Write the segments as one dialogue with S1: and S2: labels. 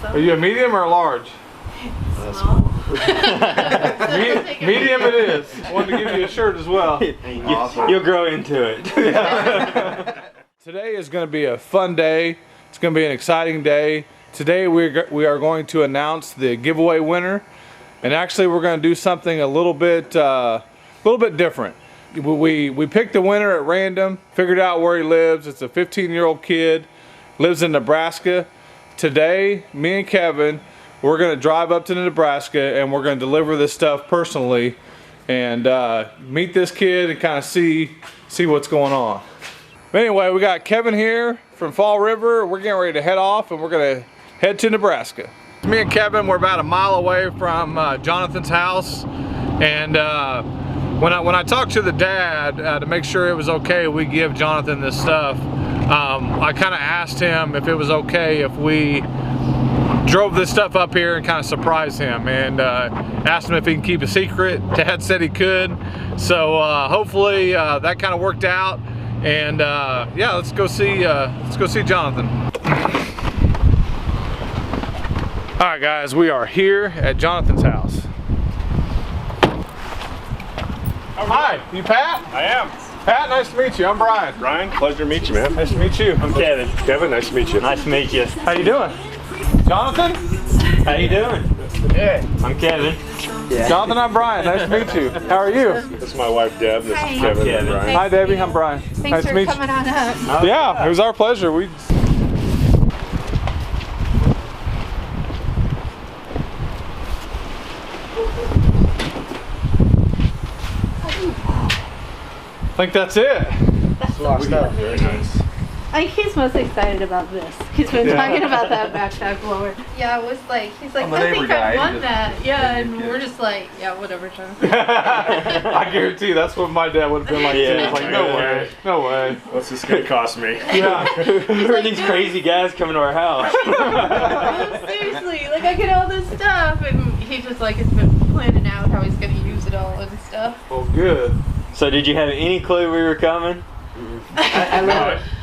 S1: So.
S2: Are you a medium or a large?
S1: Small.
S2: Medium it is. Wanted to give you a shirt as well.
S3: Awesome. You'll grow into it.
S2: Today is going to be a fun day. It's going to be an exciting day. Today we are going to announce the giveaway winner, and actually we're going to do something a little bit different. We picked the winner at random, figured out where he lives. It's a 15-year-old kid, lives in Nebraska. Today, me and Kevin, we're going to drive up to Nebraska and we're going to deliver this stuff personally and meet this kid and kind of see what's going on. But anyway, we got Kevin here from Fall River. We're getting ready to head off and we're going to head to Nebraska. Me and Kevin, we're about a mile away from Jonathan's house, and when I talked to the dad to make sure it was okay we give Jonathan this stuff, I kind of asked him if it was okay if we drove this stuff up here and kind of surprised him, and asked him if he can keep a secret. Dad said he could, so hopefully that kind of worked out. And yeah, let's go see Jonathan. All right, guys, we are here at Jonathan's house. Hi, you Pat?
S4: I am.
S2: Pat, nice to meet you. I'm Brian.
S4: Brian, pleasure to meet you, man.
S2: Nice to meet you.
S3: I'm Kevin.
S4: Kevin, nice to meet you.
S3: Nice to meet you.
S2: How you doing? Jonathan?
S3: How you doing?
S4: Hey.
S3: I'm Kevin.
S2: Yeah. Jonathan, I'm Brian. Nice to meet you. How are you?
S4: This is my wife, Deb. This
S1: Hi.
S4: is Kevin.
S3: Kevin.
S4: And Brian.
S2: Hi, Debbie. I'm Brian.
S1: Thanks
S2: nice
S1: for
S2: to meet
S1: coming on up.
S2: you. Yeah, it was our pleasure. I think that's it.
S4: Very nice.
S1: I think he's most excited about this. He's been talking about that backpack blower. Yeah, it was like, he's like, I think I won that. Yeah, and we're just like, yeah, whatever, John.
S2: I guarantee that's what my dad would have been like too. It's like, no way, no way.
S4: What's this gonna cost me?
S2: Yeah.
S3: Who are these crazy guys coming to our house?
S1: No, seriously, like I get all this stuff, and he just like has been planning out how he's gonna use it all and stuff.
S2: Well, good.
S3: So did you have any clue we were coming?
S5: I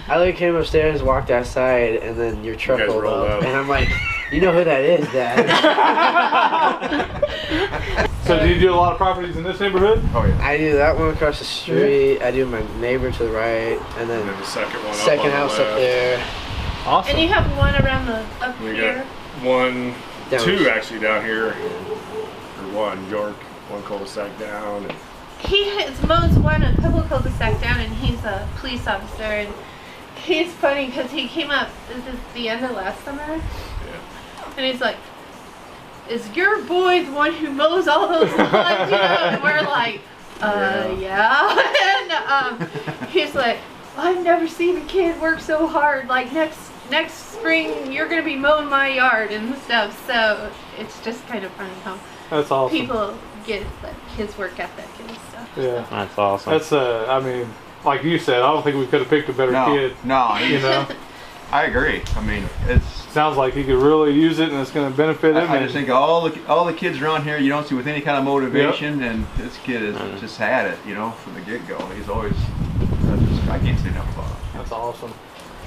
S5: literally came upstairs, walked outside, and then your truck
S4: You guys
S5: rolled
S4: rolled
S5: up.
S4: up.
S5: And I'm like, you know who that is, Dad.
S2: So do you do a lot of properties in this neighborhood?
S4: Oh yeah.
S5: I do that one across the street, I do my neighbor to the right, and then
S4: And then the second one
S5: second
S4: up on
S5: house
S4: the
S5: up
S4: left.
S5: there.
S2: Awesome.
S1: And you have one around the up
S4: We
S1: here.
S4: got one,
S5: Down.
S4: two actually down here. Or one, York, one cul-de-sac down. And
S1: He mows a couple of cul-de-sac down, and he's a police officer, and he's funny because he came up, this is the end of last summer, and he's like, is your boy the one who mows all those lawns, you know? And we're like, yeah. And he's like, I've never seen a kid work so hard, like next spring you're gonna be mowing my yard and stuff. So it's just kind of funny how
S2: That's awesome.
S1: people get like his work ethic and stuff.
S2: Yeah.
S3: That's awesome.
S2: That's I mean, like you said, I don't think we could have picked a better kid.
S6: No,
S2: You know,
S6: I agree. I mean, it's.
S2: sounds like he could really use it, and it's going to benefit him.
S6: I just think all the kids around here you don't see with any kind of motivation, and this kid has just had it, you know, from the get-go. He's always. I can't say enough about it.
S2: That's awesome.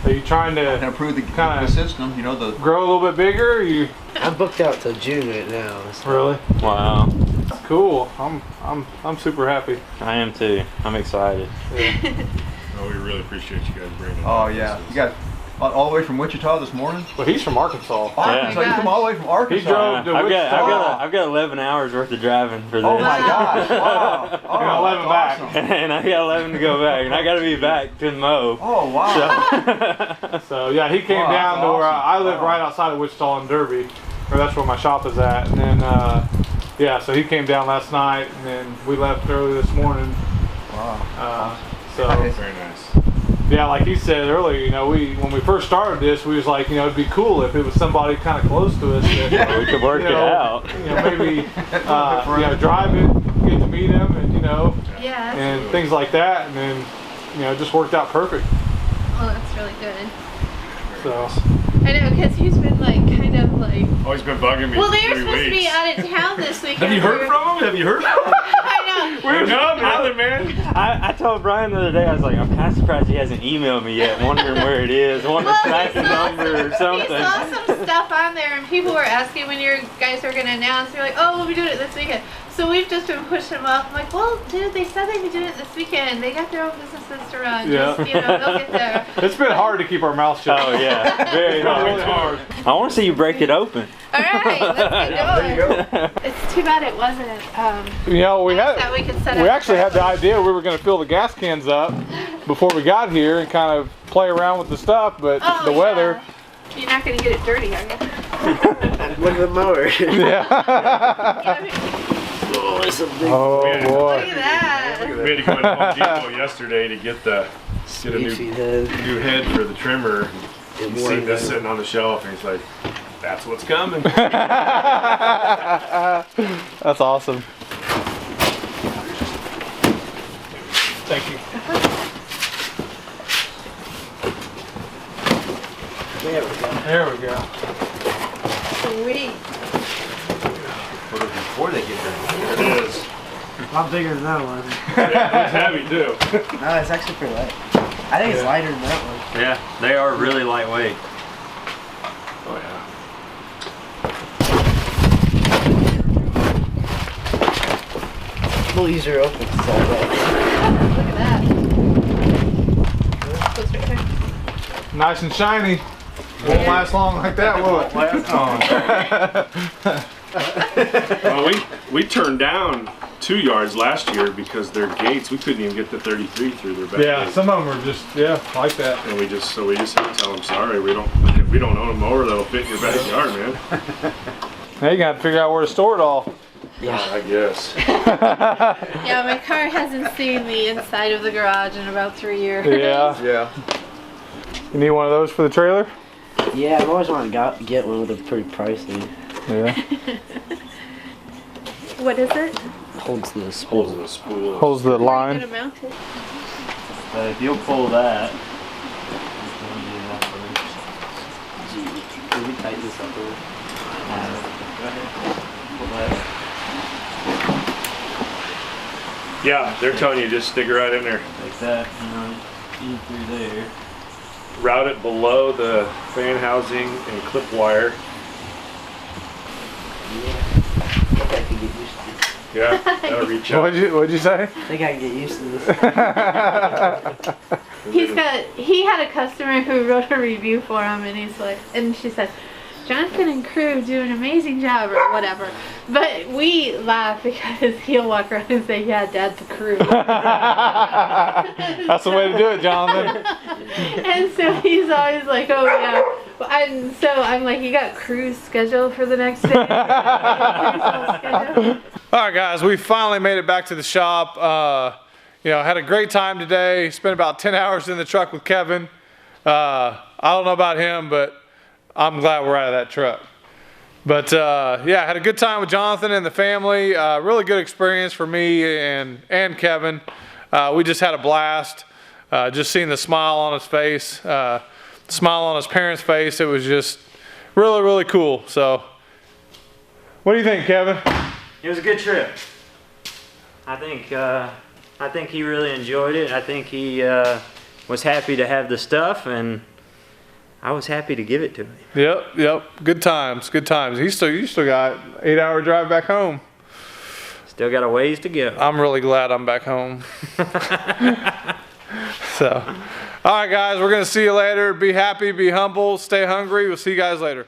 S2: Are you trying
S6: And
S2: to
S6: improve the
S2: kinda
S6: system, you know, the.
S2: grow a little bit bigger? Or you
S5: I'm booked out till June right now. So.
S2: really?
S3: Wow.
S2: That's cool. I'm super happy.
S3: I am too. I'm excited.
S4: oh, we really appreciate you guys bringing it.
S6: Oh yeah, you got all the way from Wichita this morning.
S2: Well, he's from Arkansas.
S6: Arkansas, you come all the way from Arkansas.
S2: He drove to Wichita.
S3: I've got 11 hours worth of driving for this.
S6: Oh my gosh! Wow. Oh,
S2: got 11
S6: that's
S2: back.
S6: awesome.
S3: And I got 11 to go back, and I got to be back to mow.
S6: Oh wow!
S2: So yeah, he came
S6: Wow,
S2: down
S6: that's
S2: to where
S6: awesome.
S2: I live right outside of Wichita and Derby, or that's where my shop is at. And then yeah, so he came down last night, and then we left early this morning.
S6: Wow.
S2: So
S4: Very nice.
S2: yeah, like he said earlier, you know, when we first started this, we was like, you know, it'd be cool if it was somebody kind of close to us that
S3: We could work
S2: you
S3: it
S2: know,
S3: out.
S2: You know, maybe you know, drive it, get to meet him, and you know,
S1: Yeah.
S2: and things like that, and then you know, it just worked out perfect.
S1: Oh, that's really good.
S2: So
S1: I know, because he's been like kind of like.
S4: Oh, he's been bugging me
S1: Well,
S4: for
S1: they were
S4: 3
S1: supposed to be
S4: weeks.
S1: out of town this weekend.
S4: Have you heard from him? Have you heard from him?
S1: I know.
S4: We're nothing, man.
S3: I told Brian the other day, I was like, I'm kind of surprised he hasn't emailed me yet, wondering where it is, wanting to track the number or
S1: He
S3: something.
S1: saw some stuff on there, and people were asking when you guys were going to announce. They're like, oh, we'll be doing it this weekend. So we've just been pushing them off. I'm like, well, dude, they said they'd be doing it this weekend. They got their own businesses to run.
S2: Yeah.
S1: Just, they'll get there.
S2: It's been hard to keep our mouth shut.
S3: Oh yeah, very
S2: Really
S3: hard.
S2: hard.
S3: I want to see you break it open.
S1: All right, let's get
S6: There you
S1: going.
S6: go.
S1: It's too bad it wasn't.
S2: You know, we
S1: that we could set up
S2: actually had the
S1: properly.
S2: idea we were going to fill the gas cans up before we got here and kind of play around with the stuff, but
S1: Oh,
S2: the weather.
S1: You're not going to get it dirty, are you?
S5: Look at the mower.
S2: Yeah.
S5: Oh, it's a big
S2: Oh
S1: Look
S2: boy.
S1: at that.
S4: We had to go into Home Depot yesterday to get a
S5: beefy head.
S4: new head for the trimmer.
S5: It
S4: He's
S5: wore
S4: seen this
S5: down.
S4: sitting on the shelf, and he's like, "That's what's coming."
S2: That's awesome. Thank you.
S5: There we go.
S2: There we go.
S1: Sweet.
S6: Before they get there.
S4: It is.
S5: A lot bigger than that one.
S4: Yeah, it's heavy too.
S5: No, it's actually pretty light. I think it's lighter than that one.
S3: Yeah, they are really lightweight.
S4: Oh yeah.
S5: We'll use her open. It's all right.
S1: Look at that. Goes right there.
S2: Nice and shiny. Won't last long like that, will it?
S4: Well, we turned down 2 yards last year because their gates, we couldn't even get the 33 through their back
S2: Yeah,
S4: gate.
S2: some of them are just, like that.
S4: And we just had to tell them, sorry, we don't own a mower that'll fit in your backyard, man.
S2: Now you got to figure out where to store it all.
S4: I guess.
S1: Yeah, my car hasn't seen the inside of the garage in about 3 years.
S2: Yeah.
S6: Yeah.
S2: You need one of those for the trailer?
S5: Yeah, I've always wanted to get one with a pretty pricey.
S2: Yeah.
S1: What is it?
S5: Holds the
S4: Holds
S5: spool.
S4: the spool.
S2: Holds the
S1: Where are you
S2: line.
S1: gonna mount it?
S3: But if you'll pull that,
S5: Can we tighten this up a little?
S4: Yeah, they're telling you just stick it right in there.
S3: like that, in through there.
S4: Route it below the fan housing and clip wire.
S5: I think I can get used to this.
S4: Yeah, that'll reach out.
S2: What'd you say?
S5: I think I can get used to this.
S1: He had a customer who wrote a review for him, and he's like, and she said, Jonathan and crew do an amazing job or whatever. But we laugh because he'll walk around and say, yeah, Dad's the crew.
S2: That's the way to do it, Jonathan.
S1: And so he's always like, oh yeah. And so I'm like, you got cruise schedule for the next day?
S2: All right, guys, we finally made it back to the shop. Had a great time today. Spent about 10 hours in the truck with Kevin. I don't know about him, but I'm glad we're out of that truck. But had a good time with Jonathan and the family. Really good experience for me and Kevin. We just had a blast. Just seeing the smile on his face, smile on his parents' face. It was just really, really cool. So, what do you think, Kevin?
S3: It was a good trip. I think he really enjoyed it. I think he was happy to have the stuff, and I was happy to give it to him.
S2: Yep. Good times. You still got 8-hour drive back home.
S3: Still got a ways to go.
S2: I'm really glad I'm back home. So, all right, guys, we're gonna see you later. Be happy, be humble, stay hungry. We'll see you guys later.